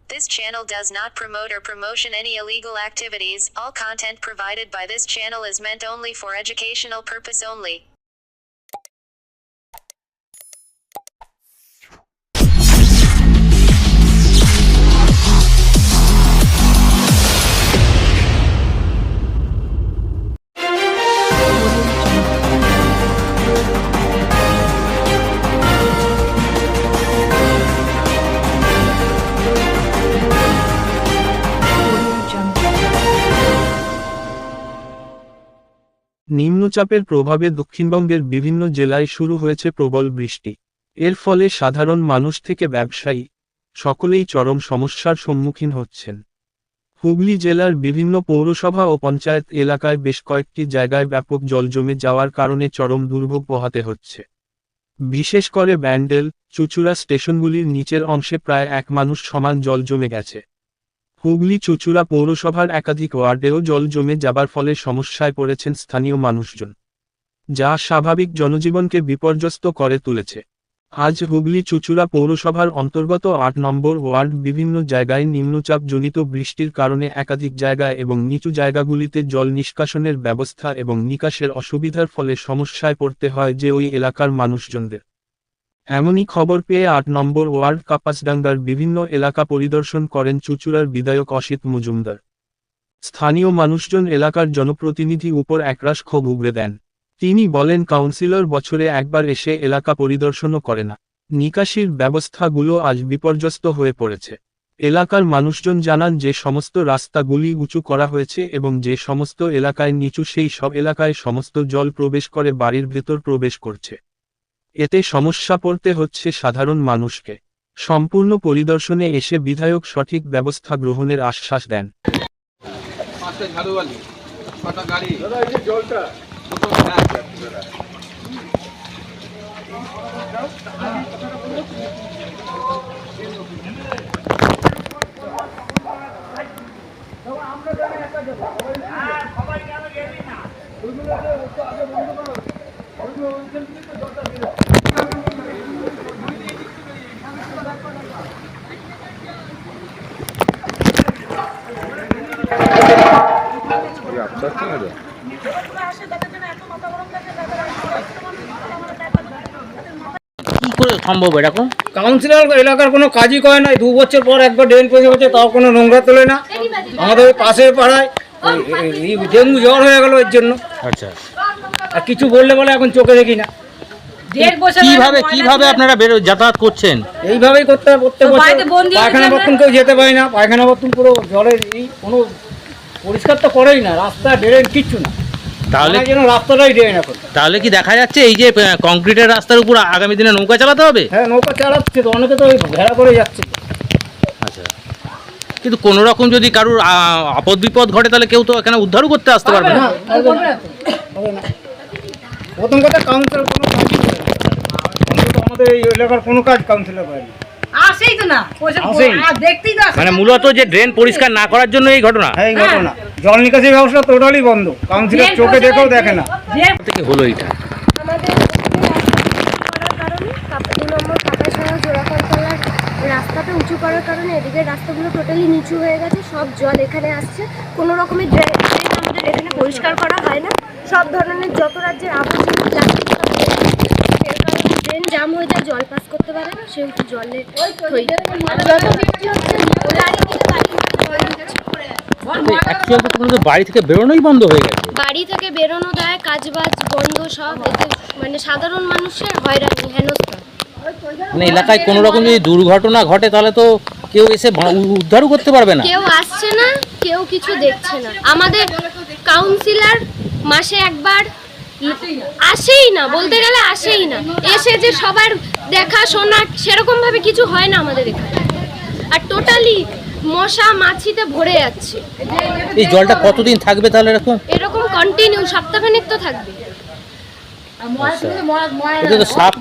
This channel does not promote or promotion any illegal activities. All content provided by this channel is meant only for educational purpose only. নিম্নচাপের প্রভাবে দক্ষিণবঙ্গের বিভিন্ন জেলায় শুরু হয়েছে প্রবল বৃষ্টি। এর ফলে সাধারণ মানুষ থেকে ব্যবসায়ী সকলেই চরম সমস্যার সম্মুখীন হচ্ছেন। হুগলি জেলার বিভিন্ন পৌরসভা ও পঞ্চায়েত এলাকায় বেশ কয়েকটি জায়গায় ব্যাপক জল জমে যাওয়ার কারণে চরম দুর্ভোগ পোহাতে হচ্ছে। বিশেষ করে ব্যান্ডেল, চুঁচুড়া স্টেশনগুলির নিচের অংশে প্রায় 1 মানুষ সমান জল জমে গেছে। হুগলি চুঁচুড়া পৌরসভার একাধিক ওয়ার্ডেও জল জমে যাবার ফলে সমস্যায় পড়েছেন স্থানীয় মানুষজন, যা স্বাভাবিক জনজীবনকে বিপর্যস্ত করে তুলেছে। আজ হুগলি চুঁচুড়া পৌরসভার অন্তর্গত 8 নম্বর ওয়ার্ড বিভিন্ন জায়গায় নিম্নচাপজনিত বৃষ্টির কারণে একাধিক জায়গায় এবং নিচু জায়গাগুলিতে জল নিষ্কাশনের ব্যবস্থা এবং নিকাশের অসুবিধার ফলে সমস্যায় পড়তে হয় যে ওই এলাকার মানুষজনদের। এমনই খবর পেয়ে 8 নম্বর ওয়ার্ড কাপাসডাঙ্গার বিভিন্ন এলাকা পরিদর্শন করেন চুঁচুড়ার বিধায়ক অসিত মজুমদার। স্থানীয় মানুষজন এলাকার জনপ্রতিনিধি উপর একরাশ ক্ষোভ উগরে দেন। তিনি বলেন, কাউন্সিলর বছরে একবার এসে এলাকা পরিদর্শনও করে না। নিকাশির ব্যবস্থাগুলো আজ বিপর্যস্ত হয়ে পড়েছে। এলাকার মানুষজন জানান যে সমস্ত রাস্তাগুলি উঁচু করা হয়েছে এবং যে সমস্ত এলাকায় নিচু সেই সব এলাকায় সমস্ত জল প্রবেশ করে বাড়ির ভেতর প্রবেশ করছে। এতে সমস্যা পড়তে হচ্ছে সাধারণ মানুষকে। সম্পূর্ণ পরিদর্শনে এসে বিধায়ক সঠিক ব্যবস্থা গ্রহণের আশ্বাস দেন। কি করে সম্ভব এরকম? কাউন্সিলর এলাকার কোনো কাজই করে না। 2 বছর পর একবার ড্রেন পরিষ্কার হচ্ছে, তাও কোনো নোংরা তোলে না। আমাদের ওই পাশের পাড়ায় ডেঙ্গু জ্বর হয়ে গেল এর জন্য। আচ্ছা, আর কিছু বললে বলে এখন চোখে দেখি না। কিভাবে আপনারা যাতায়াত করছেন? এইভাবেই করতে হয় প্রত্যেক বছর। পায়খানা বাথরুম কেউ যেতে পারে না। পায়খানা বাথরুম পুরো জলের কোনো পরিষ্কার তো করেই না। রাস্তা ড্রেন কিচ্ছু না। তাহলে যেন রাস্তাটাই ড্রেন এখন। তাহলে কি দেখা যাচ্ছে এই যে কংক্রিটের রাস্তার উপর আগামী দিনে নৌকা চালাতে হবে? হ্যাঁ, নৌকা চালাচ্ছে তো, অনেকে তো ওই ভেড়া করে যাচ্ছে। আচ্ছা, কিন্তু কোনো রকম যদি কারোর আপদ বিপদ ঘটে তাহলে কেউ তো এখানে উদ্ধারও করতে আসতে পারবে না। প্রথম কথা, কাউন্সিলর কোনো কাজ করে না। আমাদের এই এলাকার কোনো কাজ কাউন্সিলর করে না। মানে মূলত যে ড্রেন পরিষ্কার না করার জন্য এই ঘটনা। হ্যাঁ, এই ঘটনা। জল নিকাশি ব্যবস্থা টোটালি বন্ধ। কাউন্সিলর চোখে দেখেও দেখে না। থেকে হলো এটা আমাদের কারণে 2 নম্বর কাপাসডাঙ্গা জোড়াকলতলার রাস্তাটা উঁচু করার কারণে এদিকের রাস্তাগুলো টোটালি নিচু হয়ে গেছে। সব জল এখানে আসছে। কোনো রকমের ড্রেন আমাদের এখানে পরিষ্কার করা হয় না। সব ধরনের যত রাজ্যের আবর্জনা প্লাস্টিক সব এর কারণে ড্রেন জাম হয়ে যায়, জল পাস করতে পারে না। সেহেতু জলের বাড়ি থেকে বেরোনোই বন্ধ হয়ে গেছে। বাড়ি থেকে বেরোনো দেয়, কাজবাজ বন্ধ সব। এতে মানে সাধারণ মানুষের হয়রানি হেনস্থা। মানে এলাকায় কোনো রকম যদি দুর্ঘটনা ঘটে তাহলে তো কেউ এসে উদ্ধারও করতে পারবে না। কেউ আসছে না, কেউ কিছু দেখছে না। আমাদের কাউন্সিলর মাসে একবার আসেই না, বলতে গেলে আসেই না। এসে যে সবার দেখাশোনা সেরকম ভাবে কিছু হয় না আমাদের এখানে। আর টোটালি মশা মাছিতে ভরে যাচ্ছে। এই জলটা কতদিন থাকবে তাহলে এরকম কন্টিনিউ সপ্তাহখানেক তো থাকবে। এটা তো সাপ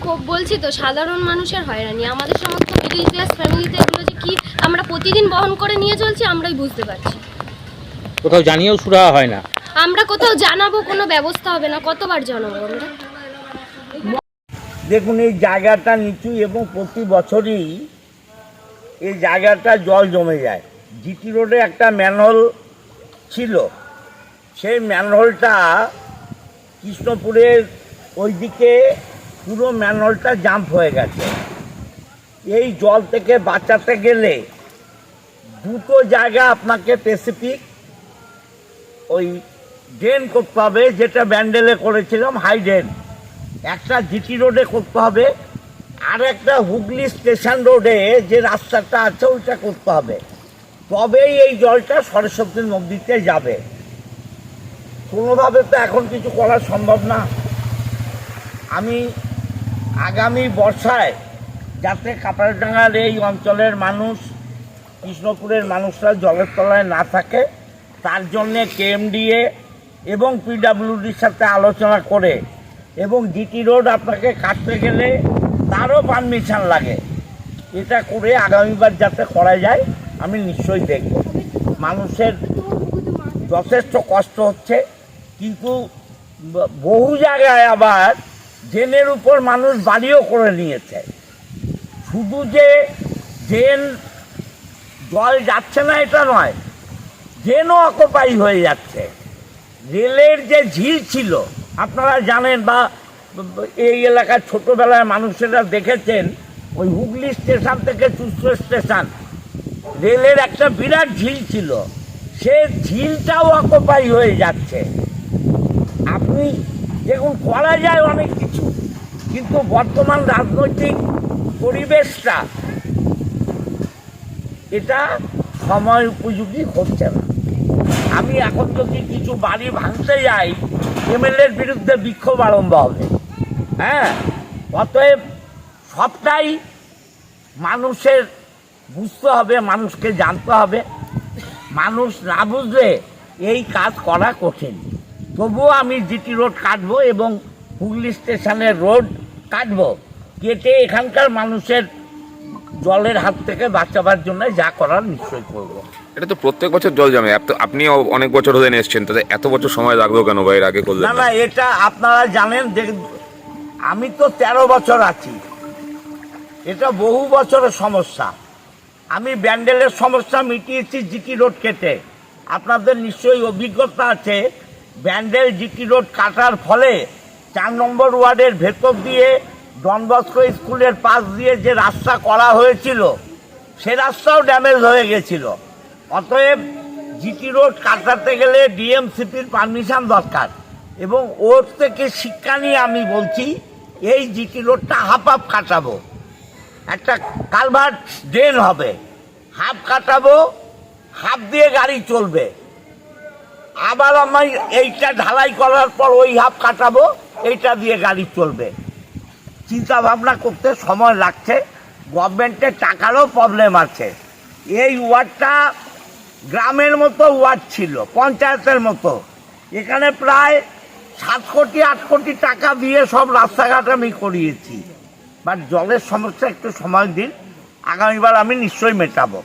খোপ বলছি তো, সাধারণ মানুষের হয়রানি। আমাদের সমস্ত মিডল ক্লাস ফ্যামিলিতে এগুলো যে কি আমরা প্রতিদিন বহন করে নিয়ে চলছি আমরাই বুঝতে পারছি। কোথাও জানিয়েও সুরা হয় না। আমরা কোথাও জানাবো, কোনো ব্যবস্থা হবে না। কতবার জানাবো আমরা? দেখুন, এই জায়গাটা নিচু এবং প্রতি বছরই এই জায়গাটা জল জমে যায়। জিটি রোডে একটা ম্যানহোল ছিল, সেই ম্যানহোলটা কৃষ্ণপুরের ওইদিকে পুরো ম্যানহোলটা জাম্প হয়ে গেছে। এই জল থেকে বাঁচাতে গেলে দুটো জায়গা আপনাকে স্পেসিফিক ওই ড্রেন করতে হবে, যেটা ব্যান্ডেলে করেছিলাম হাই ড্রেন। একটা জিটি রোডে করতে হবে, আর একটা হুগলি স্টেশন রোডে যে রাস্তাটা আছে ওইটা করতে হবে, তবেই এই জলটা সরস্বতী নদীতে যাবে। কোনোভাবে তো এখন কিছু করা সম্ভব না। আমি আগামী বর্ষায় যাতে কাপারডাঙ্গার এই অঞ্চলের মানুষ, কৃষ্ণপুরের মানুষরা জলের তলায় না থাকে, তার জন্যে কেএমডিএ এবং পিডব্লিউডির সাথে আলোচনা করে, এবং জিটি রোড আপনাকে কাটতে গেলে তারও পারমিশন লাগে, এটা করে আগামীবার যাতে করা যায় আমি নিশ্চয়ই দেখব। মানুষের যথেষ্ট কষ্ট হচ্ছে, কিন্তু বহু জায়গায় আবার ড্রেনের উপর মানুষ বাড়িও করে নিয়েছে। শুধু যে ড্রেন জল যাচ্ছে না এটা নয়, ড্রেনও অকুপাই হয়ে যাচ্ছে। রেলের যে ঝিল ছিল আপনারা জানেন, বা এই এলাকার ছোটোবেলায় মানুষেরা দেখেছেন, ওই হুগলি স্টেশন থেকে চুচড়ো স্টেশন রেলের একটা বিরাট ঝিল ছিল, সে ঝিলটাও অকুপাই হয়ে যাচ্ছে। আপনি দেখুন, করা যায় অনেক কিছু, কিন্তু বর্তমান রাজনৈতিক পরিবেশটা এটা সময় উপযোগী হচ্ছে না। আমি এখন যদি কিছু বাড়ি ভাঙতে যাই, এমএলএর বিরুদ্ধে বিক্ষোভ আরম্ভ হবে। হ্যাঁ, অতএব সবটাই মানুষের বুঝতে হবে, মানুষকে জানতে হবে। মানুষ না বুঝলে এই কাজ করা কঠিন। তবুও আমি জিটি রোড কাটবো এবং হুগলি স্টেশনের রোড কাটবো, কেটে এখানকার মানুষের জলের হাত থেকে বাঁচাবার জন্য যা করার নিশ্চয়ই করবো। এটা তো প্রত্যেক বছর জল জমে, আপনি অনেক বছর ধরে এসছেন, তাতে এত বছর সময় লাগলো কেন বা এর আগে করলেন না না? না, এটা আপনারা জানেন, আমি তো 13 বছর আছি, এটা বহু বছরের সমস্যা। আমি ব্যান্ডেলের সমস্যা মিটিয়েছি জিটি রোড কেটে। আপনাদের নিশ্চয়ই অভিজ্ঞতা আছে, ব্যান্ডেল জিটি রোড কাটার ফলে 4 নম্বর ওয়ার্ডের ভেতর দিয়ে ডন বস্কো স্কুলের পাশ দিয়ে যে রাস্তা করা হয়েছিল, সে রাস্তাও ড্যামেজ হয়ে গেছিল। অতএব জিটি রোড কাটাতে গেলে ডিএমসিপির পারমিশন দরকার, এবং ওর থেকে শিক্ষা নিয়ে আমি বলছি এই জিটি রোডটা হাফ হাফ কাটাবো। একটা কালভার্ট ড্রেন হবে, হাফ কাটাবো, হাফ দিয়ে গাড়ি চলবে। আবার আমি এইটা ঢালাই করার পর ওই হাফ কাটাবো, এইটা দিয়ে গাড়ি চলবে। চিন্তা ভাবনা করতে সময় লাগছে, গভর্নমেন্টের টাকারও প্রবলেম আছে। এই ওয়ার্ডটা গ্রামের মতো ওয়ার্ড ছিল, পঞ্চায়েতের মতো। এখানে প্রায় 7 কোটি 8 কোটি টাকা দিয়ে সব রাস্তাঘাট আমি করিয়েছি, বাট জলের সমস্যা একটু সময় দিন, আগামীবার আমি নিশ্চয়ই মেটাবো।